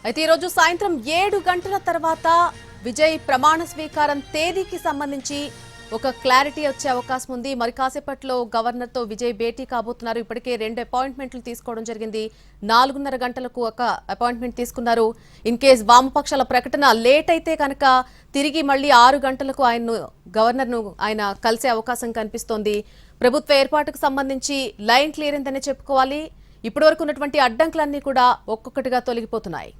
అయితే ఈ రోజు సాయంత్రం 7 గంటల తర్వాత విజయ్ ప్రమాణ స్వీకారం తేదీకి సంబంధించి ఒక క్లారిటీ వచ్చే అవకాశం ఉంది. మరి కాసేపట్లో గవర్నర్ తో విజయ్ భేటీ కాబోతున్నారు. ఇప్పటికే 2 అపాయింట్మెంట్లు తీసుకోవడం జరిగింది. 4:30 గంటలకు ఒక అపాయింట్మెంట్ తీసుకున్నారు. ఇన్ కేస్ వామపక్షాల ప్రకటన లేట్ అయితే కనుక తిరిగి మళ్ళీ 6 గంటలకు గవర్నర్ను ఆయన కలిసే అవకాశం కనిపిస్తోంది. ప్రభుత్వ ఏర్పాటుకు సంబంధించి లైన్ క్లియర్ అయిందనే చెప్పుకోవాలి. ఇప్పటివరకు ఉన్నటువంటి అడ్డంకులన్నీ కూడా ఒక్కొక్కటిగా తొలగిపోతున్నాయి.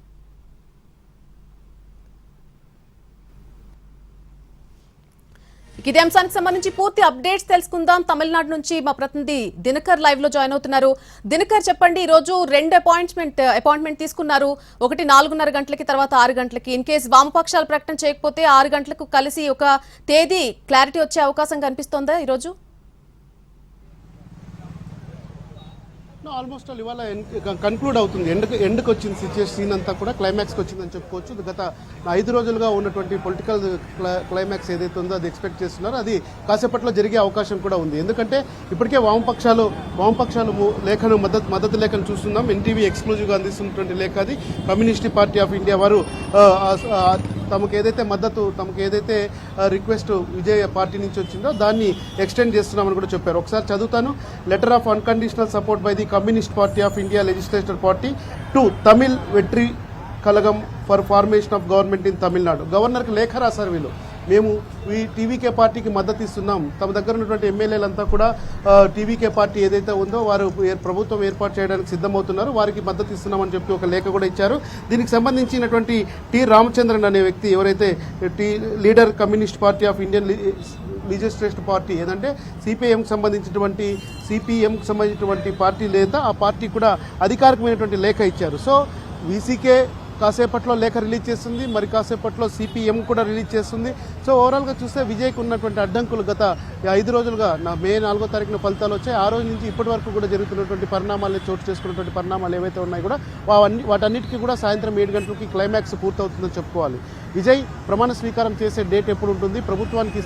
ఇదే అంశానికి సంబంధించి పూర్తి అప్డేట్స్ తెలుసుకుందాం. తమిళనాడు నుంచి మా ప్రతినిధి దినకర్ లైవ్ లో జాయిన్ అవుతున్నారు. దినకర్ చెప్పండి, ఈ రోజు 2 అపాయింట్మెంట్ తీసుకున్నారు. ఒకటి 4:30 గంటలకి, తర్వాత 6 గంటలకి. ఇన్ కేసు వామపక్షాలు ప్రకటన చేయకపోతే 6 గంటలకు కలిసి ఒక తేదీ క్లారిటీ వచ్చే అవకాశం కనిపిస్తోందా ఈ రోజు? ఆల్మోస్ట్ ఇవాళ కన్క్లూడ్ అవుతుంది. ఎండ్కి వచ్చింది సిచ్యువేషన్, సీన్ అంతా కూడా క్లైమాక్స్కి వచ్చిందని చెప్పుకోవచ్చు. గత 5 రోజులుగా ఉన్నటువంటి పొలిటికల్ క్లైమాక్స్ ఏదైతే ఉందో అది ఎక్స్పెక్ట్ చేస్తున్నారో అది కాసేపట్లో జరిగే అవకాశం కూడా ఉంది. ఎందుకంటే ఇప్పటికే వామపక్షాలు లేఖను మద్దతు లేఖను చూస్తున్నాం. ఎన్టీవీ ఎక్స్క్లూజివ్గా అందిస్తున్నటువంటి లేఖ అది. కమ్యూనిస్ట్ పార్టీ ఆఫ్ ఇండియా వారు తమకు ఏదైతే రిక్వెస్ట్ విజయ్ పార్టీ నుంచి వచ్చిందో దాన్ని ఎక్స్టెండ్ చేస్తున్నామని కూడా చెప్పారు. ఒకసారి చదువుతాను. Letter of unconditional support by the communist party of India legislature party to Tamil Vettri Kazhagam for formation of government in Tamil Nadu. గవర్నర్కి లేఖ రాశారు వీళ్ళు. మేము ఈ టీవీకే పార్టీకి మద్దతు ఇస్తున్నాం. తమ దగ్గర ఉన్నటువంటి ఎమ్మెల్యేలంతా కూడా టీవీకే పార్టీ ఏదైతే ఉందో వారు ప్రభుత్వం ఏర్పాటు చేయడానికి సిద్ధమవుతున్నారు, వారికి మద్దతు ఇస్తున్నామని చెప్పి ఒక లేఖ కూడా ఇచ్చారు. దీనికి సంబంధించినటువంటి టి రామచంద్రన్ అనే వ్యక్తి ఎవరైతే leader communist party of Indian legislative party ఏదంటే సిపిఎంకి సంబంధించినటువంటి పార్టీ లేదా ఆ పార్టీ కూడా అధికారికమైనటువంటి లేఖ ఇచ్చారు. సో వీసీకే కాసేపట్లో లేఖ రిలీజ్ చేస్తుంది, మరి కాసేపట్లో సిపిఎం కూడా రిలీజ్ చేస్తుంది. సో ఓవరాల్గా చూస్తే విజయ్కి ఉన్నటువంటి అడ్డంకులు గత 5 రోజులుగా మే 4వ తారీఖున ఫలితాలు వచ్చాయి. ఆ రోజు నుంచి ఇప్పటి వరకు కూడా జరుగుతున్నటువంటి పరిణామాలు, చోటు చేసుకున్నటువంటి పరిణామాలు ఏవైతే ఉన్నాయో కూడా వాటన్నిటికీ కూడా సాయంత్రం 7 గంటలకి క్లైమాక్స్ పూర్తవుతుందని చెప్పుకోవాలి. విజయ్ ప్రమాణ స్వీకారం చేసే డేట్ ఎప్పుడు ఉంటుంది, ప్రభుత్వానికి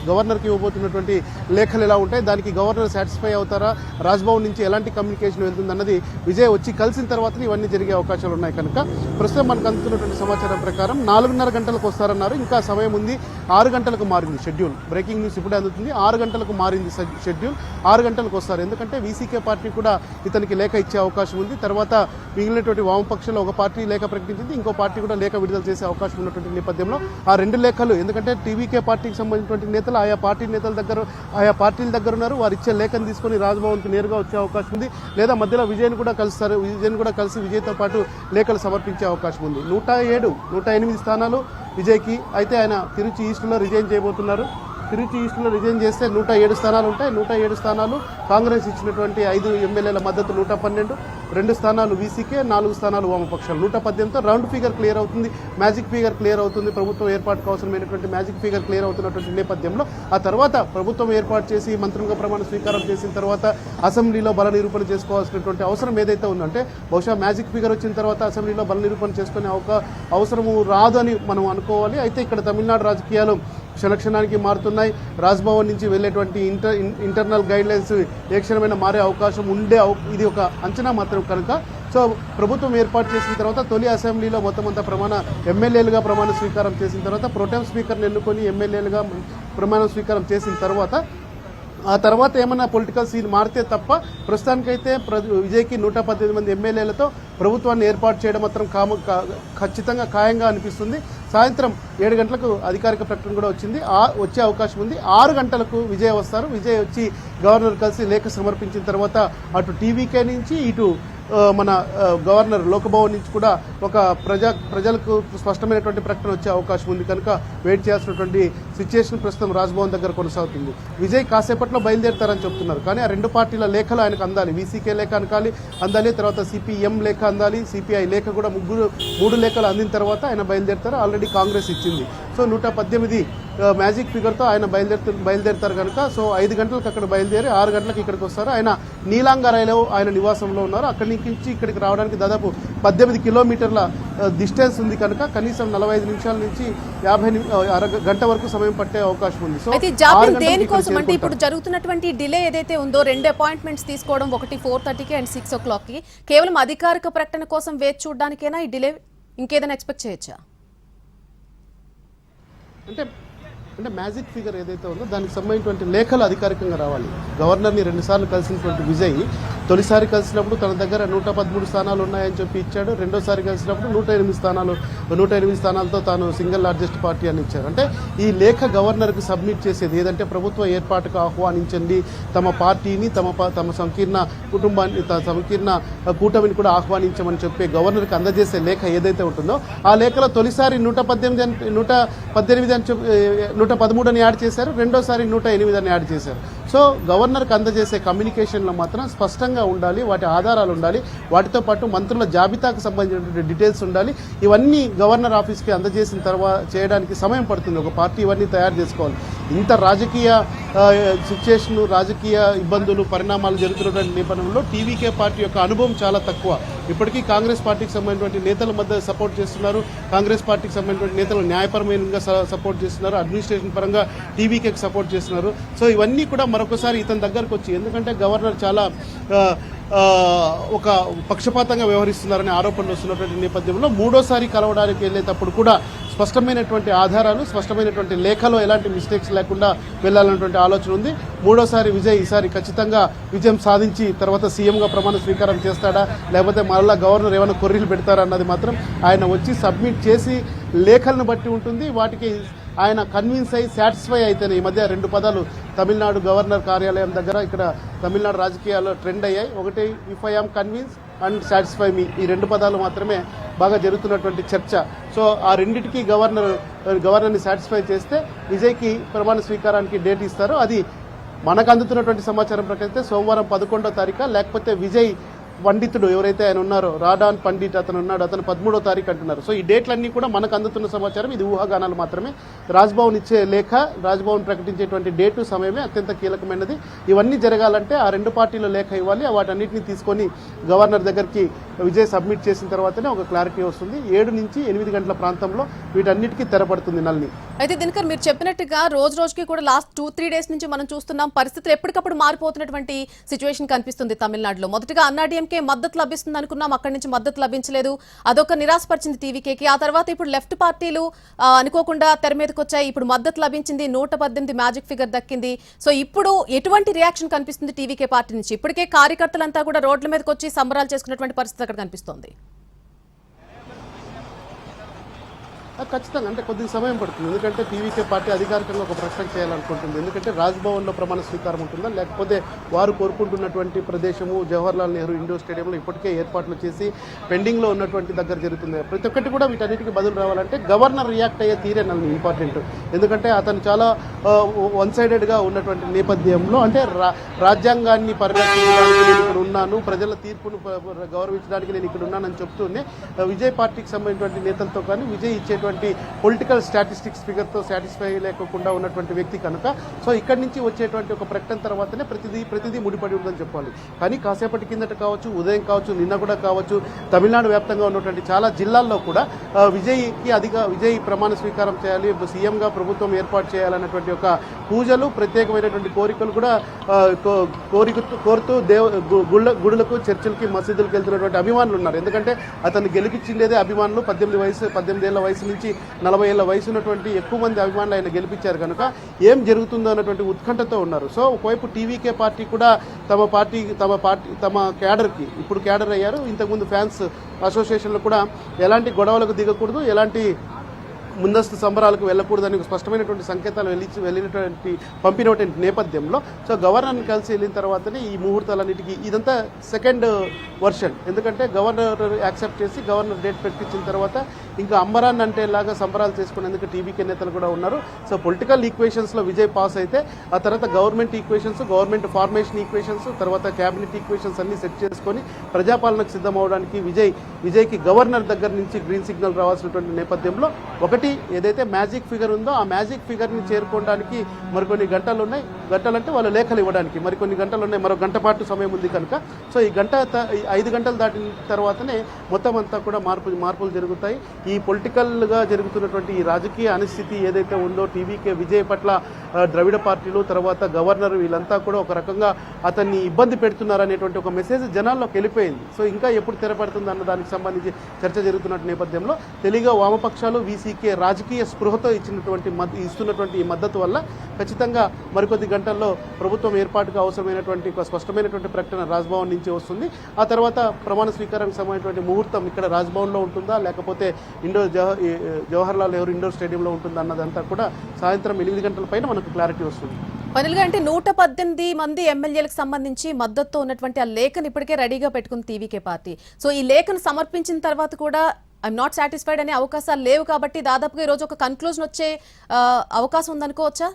గవర్నర్కి ఇవ్వబోతున్నటువంటి లేఖలు ఎలా ఉంటాయి, దానికి గవర్నర్ సాటిస్ఫై అవుతారా, రాజ్భవన్ నుంచి ఎలాంటి కమ్యూనికేషన్ వెళ్తుంది అన్నది విజయ్ వచ్చి కలిసిన తర్వాత ఇవన్నీ జరిగే అవకాశాలు ఉన్నాయి. కనుక ప్రస్తుతం మనకు అందుతున్నటువంటి సమాచారం ప్రకారం 4:30 గంటలకు వస్తారన్నారు. ఇంకా సమయం ఉంది. 6 గంటలకు మారింది షెడ్యూల్. బ్రేకింగ్ న్యూస్ ఇప్పుడే అందుతుంది. 6 గంటలకు మారింది షెడ్యూల్. 6 గంటలకు వస్తారు. ఎందుకంటే వీసీకే పార్టీ కూడా ఇతనికి లేఖ ఇచ్చే అవకాశం ఉంది. తర్వాత మిగిలినటువంటి వామపక్షంలో ఒక పార్టీ లేఖ ప్రకటించింది, ఇంకో పార్టీ కూడా లేఖ విడుదల చేసే అవకాశం ఉన్నటువంటి నేపథ్యంలో ఆ 2 లేఖలు, ఎందుకంటే టీవీకే పార్టీకి సంబంధించినటువంటి నేతలు ఆయా పార్టీల దగ్గర ఉన్నారు, వారు ఇచ్చే లేఖను తీసుకొని రాజ్భవన్కి నేరుగా వచ్చే అవకాశం ఉంది. లేదా మధ్యలో విజయ్ని కూడా కలిసి విజయ్తో పాటు లేఖలు సమర్పించే అవకాశం ఉంది. 108 స్థానాలు విజయ్కి. అయితే ఆయన తిరుచి ఈస్ట్లో రిజైన్ చేయబోతున్నారు. తిరుచి ఈస్ట్లో రిజైన్ చేస్తే 107 స్థానాలు ఉంటాయి. 107 స్థానాలు కాంగ్రెస్ ఇచ్చినటువంటి 5 ఎమ్మెల్యేల మద్దతు 112, 2 స్థానాలు వీసీకే, 4 స్థానాలు వామపక్షాలు. 118తో రౌండ్ ఫిగర్ క్లియర్ అవుతుంది, మ్యాజిక్ ఫిగర్ క్లియర్ అవుతుంది. ప్రభుత్వం ఏర్పాటుకు అవసరమైనటువంటి మ్యాజిక్ ఫిగర్ క్లియర్ అవుతున్నటువంటి నేపథ్యంలో ఆ తర్వాత ప్రభుత్వం ఏర్పాటు చేసి మంత్రులుగా ప్రమాణ స్వీకారం చేసిన తర్వాత అసెంబ్లీలో బల నిరూపణ చేసుకోవాల్సినటువంటి అవసరం ఏదైతే ఉందంటే, బహుశా మ్యాజిక్ ఫిగర్ వచ్చిన తర్వాత అసెంబ్లీలో బల నిరూపణ చేసుకునే అవసరము రాదని మనం అనుకోవాలి. అయితే ఇక్కడ తమిళనాడు రాజకీయాలు క్షణక్షణానికి మారుతున్నాయి. రాజ్భవన్ నుంచి వెళ్ళేటువంటి ఇంటర్నల్ గైడ్లైన్స్ ఏ క్షణమైన మారే అవకాశం ఇది ఒక అంచనా మాత్రం కనుక. సో ప్రభుత్వం ఏర్పాటు చేసిన తర్వాత తొలి అసెంబ్లీలో మొత్తం అంతా ఎమ్మెల్యేలుగా ప్రమాణ స్వీకారం చేసిన తర్వాత ప్రోటెం స్పీకర్ని ఎన్నుకొని ఎమ్మెల్యేలుగా ప్రమాణ స్వీకారం చేసిన తర్వాత ఆ తర్వాత ఏమైనా పొలిటికల్ సీన్ మారితే తప్ప ప్రస్తుతానికైతే విజయ్కి 118 మంది ఎమ్మెల్యేలతో ప్రభుత్వాన్ని ఏర్పాటు చేయడం మాత్రం ఖచ్చితంగా ఖాయంగా అనిపిస్తుంది. సాయంత్రం 7 గంటలకు అధికారిక ప్రకటన కూడా వచ్చే అవకాశం ఉంది. 6 గంటలకు విజయ్ వస్తారు. విజయ్ వచ్చి గవర్నర్ కలిసి లేఖ సమర్పించిన తర్వాత అటు టీవీకే నుంచి ఇటు మన గవర్నర్ లోకభవన్ నుంచి కూడా ఒక ప్రజలకు స్పష్టమైనటువంటి ప్రకటన వచ్చే అవకాశం ఉంది. కనుక వెయిట్ చేయాల్సినటువంటి సిచ్యుయేషన్ ప్రస్తుతం రాజ్భవన్ దగ్గర కొనసాగుతుంది. విజయ్ కాసేపట్లో బయలుదేరుతారని చెప్తున్నారు. కానీ ఆ 2 పార్టీల లేఖలు ఆయనకు అందాలి. వీసీకే లేఖ అందాలి, తర్వాత సిపిఎం లేఖ అందాలి, సిపిఐ లేఖ కూడా 3 లేఖలు అందిన తర్వాత ఆయన బయలుదేరుతారు. ఆల్రెడీ కాంగ్రెస్ ఇచ్చింది. సో 118 మ్యాజిక్ ఫిగర్తో ఆయన బయలుదేరుతారు కనుక. సో 5 గంటలకు అక్కడ బయలుదేరి 6 గంటలకు ఇక్కడికి వస్తారు. ఆయన నీలాంగరైలో ఆయన నివాసంలో ఉన్నారు. అక్కడి నుంచి ఇక్కడికి రావడానికి దాదాపు 18 కిలోమీటర్ల డిస్టెన్స్ ఉంది కనుక కనీసం 45 నిమిషాల నుంచి 50 గంట వరకు సమయం పట్టే అవకాశం ఉంది. సో దేనికోసం అంటే ఇప్పుడు జరుగుతున్నటువంటి డిలే ఏదైతే ఉందో 2 అపాయింట్మెంట్స్ తీసుకోవడం, ఒకటి 4:30కి అండ్ 6 o'clockకి, కేవలం అధికారిక ప్రకటన కోసం వేచి చూడడానికేనా ఈ డిలే? ఇంకేదైనా ఎక్స్పెక్ట్ చేయొచ్చా? అంటే మ్యాజిక్ ఫిగర్ ఏదైతే ఉందో దానికి సంబంధించినటువంటి లేఖలు అధికారికంగా రావాలి. గవర్నర్ని 2 సార్లు కలిసినటువంటి విజయ్ తొలిసారి కలిసినప్పుడు తన దగ్గర 113 స్థానాలు ఉన్నాయని చెప్పి ఇచ్చాడు. రెండోసారి కలిసినప్పుడు 108 స్థానాలతో తాను సింగిల్ లార్జెస్ట్ పార్టీ అని ఇచ్చారు. అంటే ఈ లేఖ గవర్నర్కి సబ్మిట్ చేసేది ఏదంటే ప్రభుత్వ ఏర్పాటుకు ఆహ్వానించండి, తమ పార్టీని తమ సంకీర్ణ కుటుంబాన్ని సంకీర్ణ కూటమిని కూడా ఆహ్వానించమని చెప్పి గవర్నర్కి అందజేసే లేఖ ఏదైతే ఉంటుందో ఆ లేఖలో తొలిసారి 113 అని చెప్పి 113 అని యాడ్ చేశారు, రెండోసారి 108 అని యాడ్ చేశారు. సో గవర్నర్కి అందజేసే కమ్యూనికేషన్లో మాత్రం స్పష్టంగా ఉండాలి, వాటి ఆధారాలు ఉండాలి, వాటితో పాటు మంత్రుల జాబితాకు సంబంధించినటువంటి డీటెయిల్స్ ఉండాలి. ఇవన్నీ గవర్నర్ ఆఫీస్కి అందజేసిన తర్వాత చేయడానికి సమయం పడుతుంది. ఒక పార్టీ ఇవన్నీ తయారు చేసుకోవాలి. ఇంత రాజకీయ సిచ్యుయేషన్, రాజకీయ ఇబ్బందులు, పరిణామాలు జరుగుతున్నటువంటి నేపథ్యంలో టీవీకే పార్టీ యొక్క అనుభవం చాలా తక్కువ. ఇప్పటికీ కాంగ్రెస్ పార్టీకి సంబంధించినటువంటి నేతల మధ్య సపోర్ట్ చేస్తున్నారు, కాంగ్రెస్ పార్టీకి సంబంధించినటువంటి నేతలు న్యాయపరమైన సపోర్ట్ చేస్తున్నారు, అడ్మినిస్ట్రేషన్ పరంగా టీవీకేకి సపోర్ట్ చేస్తున్నారు. సో ఇవన్నీ కూడా మరొకసారి ఇతని దగ్గరకు వచ్చి, ఎందుకంటే గవర్నర్ చాలా ఒక పక్షపాతంగా వ్యవహరిస్తున్నారనే ఆరోపణలు వస్తున్నటువంటి నేపథ్యంలో మూడోసారి కలవడానికి వెళ్ళేటప్పుడు కూడా స్పష్టమైనటువంటి ఆధారాలు, స్పష్టమైనటువంటి లేఖలో ఎలాంటి మిస్టేక్స్ లేకుండా వెళ్ళాలన్నటువంటి ఆలోచన ఉంది. మూడోసారి విజయ్ ఈసారి ఖచ్చితంగా విజయం సాధించి తర్వాత సీఎంగా ప్రమాణ స్వీకారం చేస్తాడా, లేకపోతే మళ్ళా గవర్నర్ ఏమైనా కొర్రీలు పెడతారా అన్నది మాత్రం ఆయన వచ్చి సబ్మిట్ చేసి లేఖలను బట్టి ఉంటుంది. వాటికి ఆయన కన్విన్స్ అయ్యి సాటిస్ఫై అయితేనే. ఈ మధ్య 2 పదాలు తమిళనాడు గవర్నర్ కార్యాలయం దగ్గర ఇక్కడ తమిళనాడు రాజకీయాల్లో ట్రెండ్ అయ్యాయి. ఒకటి if I am convince and satisfy me, ఈ 2 పదాలు మాత్రమే బాగా జరుగుతున్నటువంటి చర్చ. సో ఆ రెండింటికి గవర్నర్ని సాటిస్ఫై చేస్తే విజయ్కి ప్రమాణ స్వీకారానికి డేట్ ఇస్తారు. అది మనకు అందుతున్నటువంటి సమాచారం ప్రకారం సోమవారం 11వ తారీఖు, లేకపోతే విజయ్ పండితుడు ఎవరైతే ఆయన ఉన్నారో రాడాన్ పండిట్ అతను ఉన్నాడు, అతను 13వ తారీఖు అంటున్నారు. సో ఈ డేట్లన్నీ కూడా మనకు అందుతున్న సమాచారం, ఇది ఊహాగానాలు మాత్రమే. రాజ్భవన్ ఇచ్చే లేఖ, రాజ్భవన్ ప్రకటించేటువంటి డేటు, సమయమే అత్యంత కీలకమైనది. ఇవన్నీ జరగాలంటే ఆ 2 పార్టీల లేఖ ఇవ్వాలి. వాటన్నిటిని తీసుకొని గవర్నర్ దగ్గరికి విజయ్ సబ్మిట్ చేసిన తర్వాతనే ఒక క్లారిటీ వస్తుంది. 7 నుంచి 8 గంటల ప్రాంతంలో వీటన్నిటికీ తెరపడుతుంది నల్ని. అయితే దినకర్, మీరు చెప్పినట్టుగా రోజుకి కూడా లాస్ట్ 2-3 డేస్ నుంచి మనం చూస్తున్నాం, పరిస్థితులు ఎప్పటికప్పుడు మారిపోతున్నటువంటి సిచ్యువేషన్ కనిపిస్తుంది తమిళనాడులో. మొదటగా అన్నాడీఎంకే మద్దతు లభిస్తుంది అనుకున్నాం, అక్కడి నుంచి మద్దతు లభించలేదు, అదొక నిరాశపరిచింది టీవీకేకి. ఆ తర్వాత ఇప్పుడు లెఫ్ట్ పార్టీలు అనుకోకుండా తెర మీదకి వచ్చాయి, ఇప్పుడు మద్దతు లభించింది, 118 మ్యాజిక్ ఫిగర్ దక్కింది. సో ఇప్పుడు ఎటువంటి రియాక్షన్ కనిపిస్తుంది టీవీకే పార్టీ నుంచి? ఇప్పటికే కార్యకర్తలంతా కూడా రోడ్ల మీదకి వచ్చి సంబరాలు చేసుకున్నటువంటి పరిస్థితి అక్కడ కనిపిస్తోంది. ఖచ్చితంగా అంటే కొద్దిగా సమయం పడుతుంది. ఎందుకంటే టీవీకే పార్టీ అధికారికంగా ఒక ప్రకటన చేయాలనుకుంటుంది. ఎందుకంటే రాజ్భవన్లో ప్రమాణ స్వీకారం ఉంటుందా, లేకపోతే వారు కోరుకుంటున్నటువంటి ప్రదేశము జవహర్లాల్ నెహ్రూ ఇండోర్ స్టేడియంలో ఇప్పటికే ఏర్పాట్లు చేసి పెండింగ్లో ఉన్నటువంటి దగ్గర జరుగుతుంది. ప్రతి ఒక్కటి కూడా వీటన్నిటికీ బదులు రావాలంటే గవర్నర్ రియాక్ట్ అయ్యే తీరే నన్ను ఇంపార్టెంట్. ఎందుకంటే అతను చాలా వన్ సైడెడ్గా ఉన్నటువంటి నేపథ్యంలో, అంటే రాజ్యాంగాన్ని పరిరక్షించడానికి నేను ఇక్కడ ఉన్నాను, ప్రజల తీర్పును గౌరవించడానికి నేను ఇక్కడ ఉన్నానని చెప్తూనే విజయ్ పార్టీకి సంబంధించినటువంటి నేతలతో కానీ విజయ్ ఇచ్చేటువంటి పొలిటికల్ స్టాటిస్టిక్స్ ఫిగర్తో సాటిస్ఫై లేకుండా ఉన్నటువంటి వ్యక్తి కనుక, సో ఇక్కడి నుంచి వచ్చేటువంటి ఒక ప్రకటన తర్వాతనే ప్రతిదీ ముడిపడి ఉందని చెప్పాలి. కానీ కాసేపటి కిందట కావచ్చు, ఉదయం కావచ్చు, నిన్న కూడా కావచ్చు, తమిళనాడు వ్యాప్తంగా ఉన్నటువంటి చాలా జిల్లాల్లో కూడా విజయ్ ప్రమాణ స్వీకారం చేయాలి, సీఎంగా ప్రభుత్వం ఏర్పాటు చేయాలన్నటువంటి ఒక పూజలు, ప్రత్యేకమైనటువంటి కోరికలు కూడా కోరుతూ గుడులకు, చర్చిలకి, మసీదులకు వెళ్తున్నటువంటి అభిమానులు ఉన్నారు. ఎందుకంటే అతన్ని గెలిపించిందేదే అభిమానులు. 18 ఏళ్ల వయసు నుంచి 40 ఏళ్ల వయసు ఉన్నటువంటి ఎక్కువ మంది అభిమానులు ఆయన గెలిపించారు కనుక ఏం జరుగుతుందో అన్నటువంటి ఉత్కంఠతో ఉన్నారు. సో ఒకవైపు టీవీకే పార్టీ కూడా తమ క్యాడర్కి, ఇప్పుడు క్యాడర్ అయ్యారు, ఇంతకుముందు ఫ్యాన్స్ అసోసియేషన్లు కూడా ఎలాంటి గొడవలకు దిగకూడదు, ఎలాంటి ముందస్తు సంబరాలకు వెళ్ళకూడదని స్పష్టమైనటువంటి సంకేతాలు పంపినటువంటి నేపథ్యంలో సో గవర్నర్ని కలిసి వెళ్ళిన తర్వాతనే ఈ ముహూర్తాలన్నిటికీ ఇదంతా సెకండ్ వర్షన్. ఎందుకంటే గవర్నర్ యాక్సెప్ట్ చేసి గవర్నర్ డేట్ పెట్టించిన తర్వాత ఇంకా అంబరాన్ని అంటే లాగా సంబరాలు చేసుకునేందుకు టీవీకే నేతలు కూడా ఉన్నారు. సో పొలిటికల్ ఈక్వేషన్స్లో విజయ్ పాస్ అయితే ఆ తర్వాత government equations, government formation equations, తర్వాత క్యాబినెట్ ఈక్వేషన్స్ అన్ని సెట్ చేసుకొని ప్రజాపాలనకు సిద్ధం అవడానికి విజయ్కి గవర్నర్ దగ్గర నుంచి గ్రీన్ సిగ్నల్ రావాల్సినటువంటి నేపథ్యంలో 1 పార్టీ ఏదైతే మ్యాజిక్ ఫిగర్ ఉందో ఆ మ్యాజిక్ ఫిగర్ని చేరుకోవడానికి మరికొన్ని గంటలు ఉన్నాయి. గంటలంటే వాళ్ళు లేఖలు ఇవ్వడానికి మరికొన్ని గంటలు ఉన్నాయి. మరో గంట పాటు సమయం ఉంది కనుక సో ఈ 5 గంటలు దాటిన తర్వాతనే మొత్తం అంతా కూడా మార్పులు జరుగుతాయి. ఈ పొలిటికల్గా జరుగుతున్నటువంటి ఈ రాజకీయ అనిశ్చితి ఏదైతే ఉందో టీవీకే విజయ్ పట్ల ద్రవిడ పార్టీలు తర్వాత గవర్నర్ వీళ్ళంతా కూడా ఒక రకంగా అతన్ని ఇబ్బంది పెడుతున్నారనేటువంటి ఒక మెసేజ్ జనాల్లోకి వెళ్ళిపోయింది. సో ఇంకా ఎప్పుడు తెరపడుతుంది అన్న దానికి సంబంధించి చర్చ జరుగుతున్న నేపథ్యంలో తెలుగు వామపక్షాలు వీసీకే రాజకీయ స్పృహతో ఇస్తున్నటువంటి ఈ మద్దతు వల్ల ఖచ్చితంగా మరికొద్ది గంటల్లో ప్రభుత్వం ఏర్పాటుకు అవసరమైనటువంటి ఒక స్పష్టమైనటువంటి ప్రకటన రాజ్భవన్ నుంచి వస్తుంది. ఆ తర్వాత ప్రమాణ స్వీకారానికి సంబంధించినటువంటి ముహూర్తం ఇక్కడ రాజ్భవన్లో ఉంటుందా లేకపోతే జవహర్లాల్ నెహ్రూ ఇండోర్ స్టేడియంలో ఉంటుందా అన్నదంతా కూడా సాయంత్రం 8 గంటల పైన మనకు క్లారిటీ వస్తుంది. పనిలుగా అంటే 118 మంది ఎమ్మెల్యేలకు సంబంధించి మద్దతు ఉన్నటువంటి ఆ లేఖను ఇప్పటికే రెడీగా పెట్టుకుంది టీవీకే పార్టీ. సో ఈ లేఖను సమర్పించిన తర్వాత కూడా ఐఎమ్ నాట్ సాటిస్ఫైడ్ అనే అవకాశాలు లేవు కాబట్టి దాదాపుగా ఈరోజు ఒక కన్క్లూజన్ వచ్చే అవకాశం ఉందనుకోవచ్చా?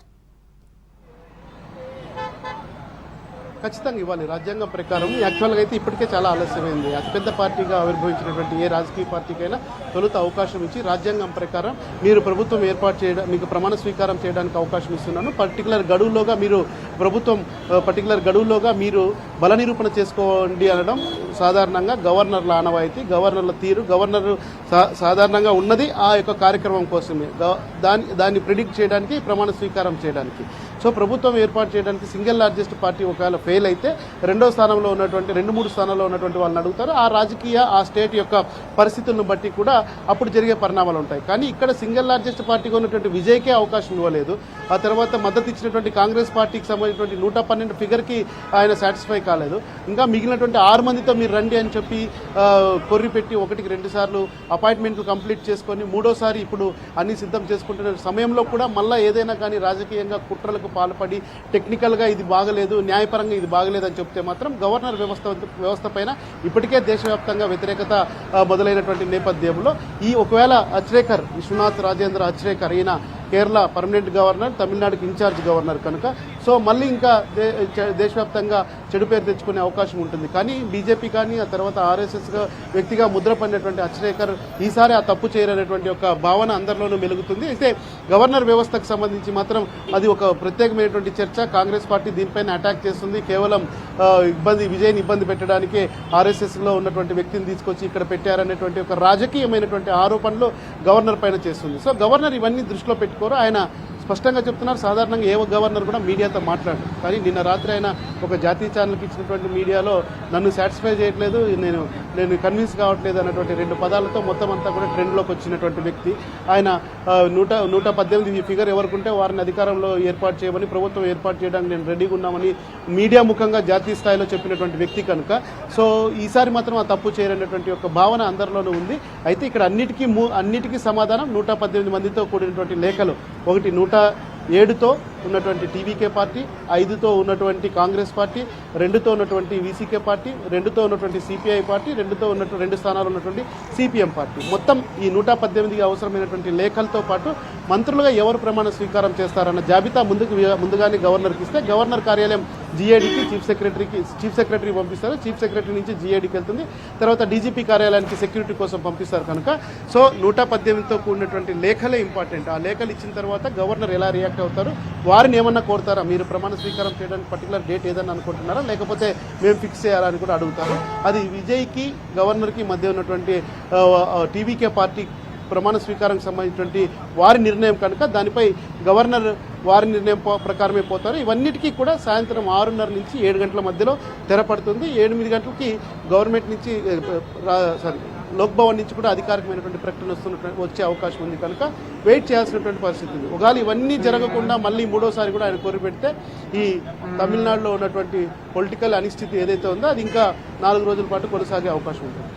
ఖచ్చితంగా ఇవ్వాలి. రాజ్యాంగం ప్రకారం యాక్చువల్గా అయితే ఇప్పటికే చాలా ఆలస్యమైంది. అతిపెద్ద పార్టీగా ఆవిర్భవించినటువంటి ఏ రాజకీయ పార్టీకైనా తొలుత అవకాశం ఇచ్చి రాజ్యాంగం ప్రకారం మీరు ప్రభుత్వం ఏర్పాటు చేయడం మీకు ప్రమాణ స్వీకారం చేయడానికి అవకాశం ఇస్తున్నాను. పర్టికులర్ గడువులోగా మీరు బల నిరూపణ చేసుకోండి అనడం సాధారణంగా గవర్నర్ల ఆనవాయితీ, గవర్నర్ల తీరు. గవర్నర్ సాధారణంగా ఉన్నది ఆ యొక్క కార్యక్రమం కోసమే, దాన్ని ప్రిడిక్ట్ చేయడానికి, ప్రమాణ స్వీకారం చేయడానికి. సో ప్రభుత్వం ఏర్పాటు చేయడానికి సింగిల్ లార్జెస్ట్ పార్టీ ఒకవేళ ఫెయిల్ అయితే 2 స్థానంలో ఉన్నటువంటి 2-3 స్థానాల్లో ఉన్నటువంటి వాళ్ళని అడుగుతారు. ఆ స్టేట్ యొక్క పరిస్థితులను బట్టి కూడా అప్పుడు జరిగే పరిణామాలు ఉంటాయి. కానీ ఇక్కడ సింగిల్ లార్జెస్ట్ పార్టీగా ఉన్నటువంటి విజయ్కే అవకాశం ఇవ్వలేదు. ఆ తర్వాత మద్దతు ఇచ్చినటువంటి కాంగ్రెస్ పార్టీకి సంబంధించినటువంటి 112 ఫిగర్కి ఆయన సాటిస్ఫై కాలేదు. ఇంకా మిగిలినటువంటి 6 మందితో మీరు రండి అని చెప్పి కొర్రి పెట్టి 1కి 2 సార్లు అపాయింట్మెంట్లు కంప్లీట్ చేసుకొని 3వసారి ఇప్పుడు అన్ని సిద్ధం చేసుకుంటున్న సమయంలో కూడా మళ్ళీ ఏదైనా కానీ రాజకీయంగా కుట్రలకు పాల్పడి టెక్నికల్గా ఇది బాగలేదు, న్యాయపరంగా ఇది బాగలేదని చెప్తే మాత్రం గవర్నర్ వ్యవస్థ పైన ఇప్పటికే దేశవ్యాప్తంగా వ్యతిరేకత మొదలైనటువంటి నేపథ్యంలో ఒకవేళ విశ్వనాథ్ రాజేంద్ర అచ్రేకర్ ఈయన కేరళ పర్మనెంట్ గవర్నర్, తమిళనాడుకి ఇన్ఛార్జ్ గవర్నర్ కనుక సో మళ్ళీ ఇంకా దేశవ్యాప్తంగా చెడు పేరు తెచ్చుకునే అవకాశం ఉంటుంది. కానీ బీజేపీ కానీ ఆ తర్వాత ఆర్ఎస్ఎస్ వ్యక్తిగా ముద్ర పడినటువంటి అచ్రేకర్ ఈసారి ఆ తప్పు చేయరనేటువంటి ఒక భావన అందరిలోనూ మెలుగుతుంది. అయితే గవర్నర్ వ్యవస్థకు సంబంధించి మాత్రం అది ఒక ప్రత్యేకమైనటువంటి చర్చ. కాంగ్రెస్ పార్టీ దీనిపైన అటాక్ చేస్తుంది. కేవలం విజయ్ని ఇబ్బంది పెట్టడానికే ఆర్ఎస్ఎస్లో ఉన్నటువంటి వ్యక్తిని తీసుకొచ్చి ఇక్కడ పెట్టారనేటువంటి ఒక రాజకీయమైనటువంటి ఆరోపణలు గవర్నర్ పైన చేస్తుంది. సో గవర్నర్ ఇవన్నీ దృష్టిలో పెట్టుకోరు. ఆయన స్పష్టంగా చెప్తున్నారు. సాధారణంగా ఏ గవర్నర్ కూడా మీడియాతో మాట్లాడరు. కానీ నిన్న రాత్రి ఆయన ఒక జాతీయ ఛానల్కి ఇచ్చినటువంటి మీడియాలో నన్ను సాటిస్ఫై చేయట్లేదు, నేను కన్విన్స్ కావట్లేదు అన్నటువంటి 2 పదాలతో మొత్తం అంతా కూడా ట్రెండ్లోకి వచ్చినటువంటి వ్యక్తి ఆయన. 118 ఫిగర్ ఎవరికుంటే వారిని అధికారంలో ఏర్పాటు చేయమని, ప్రభుత్వం ఏర్పాటు చేయడానికి నేను రెడీగా ఉన్నామని మీడియా ముఖంగా జాతీయ స్థాయిలో చెప్పినటువంటి వ్యక్తి కనుక సో ఈసారి మాత్రం ఆ తప్పు చేయరనేటువంటి ఒక భావన అందరిలోనూ ఉంది. అయితే ఇక్కడ అన్నిటికీ సమాధానం 118 మందితో కూడినటువంటి లేఖలు. ఒకటి 107తో ఉన్నటువంటి టీవీకే పార్టీ, 5తో ఉన్నటువంటి కాంగ్రెస్ పార్టీ, 2తో ఉన్నటువంటి వీసీకే పార్టీ, 2తో ఉన్నటువంటి సిపిఐ పార్టీ, 2తో ఉన్నటువంటి 2 స్థానాలు ఉన్నటువంటి సిపిఎం పార్టీ. మొత్తం ఈ 118కి అవసరమైనటువంటి లేఖలతో పాటు మంత్రులుగా ఎవరు ప్రమాణ స్వీకారం చేస్తారన్న జాబితా ముందుగానే గవర్నర్కి ఇస్తే గవర్నర్ కార్యాలయం జీఏడీకి చీఫ్ సెక్రటరీ పంపిస్తారు. చీఫ్ సెక్రటరీ నుంచి జీఏడీకి వెళ్తుంది. తర్వాత డీజీపీ కార్యాలయానికి సెక్యూరిటీ కోసం పంపిస్తారు కనుక సో 118తో కూడినటువంటి లేఖలే ఇంపార్టెంట్. ఆ లేఖలు ఇచ్చిన తర్వాత గవర్నర్ ఎలా రియాక్ట్ అవుతారు, వారిని ఏమన్నా కోరుతారా, మీరు ప్రమాణ స్వీకారం చేయడానికి పర్టికులర్ డేట్ ఏదన్నా అనుకుంటున్నారా లేకపోతే మేము ఫిక్స్ చేయాలని కూడా అడుగుతారు. అది విజయ్కి గవర్నర్కి మధ్య ఉన్నటువంటి టీవీకే పార్టీ ప్రమాణ స్వీకారానికి సంబంధించినటువంటి వారి నిర్ణయం కనుక దానిపై గవర్నర్ వారి నిర్ణయం ప్రకారమే పోతారు. ఇవన్నిటికీ కూడా సాయంత్రం 6:30 నుంచి 7 గంటల మధ్యలో తెరపడుతుంది. 8 గంటలకి గవర్నమెంట్ నుంచి లోక్భవన్ నుంచి కూడా అధికారికమైనటువంటి ప్రకటన వచ్చే అవకాశం ఉంది కనుక వెయిట్ చేయాల్సినటువంటి పరిస్థితి ఉంది. ఒకవేళ ఇవన్నీ జరగకుండా మళ్ళీ 3వసారి కూడా ఆయన కోరిపెడితే ఈ తమిళనాడులో ఉన్నటువంటి పొలిటికల్ అనిశ్చితి ఏదైతే ఉందో అది ఇంకా 4 రోజుల పాటు కొనసాగే అవకాశం ఉంటుంది.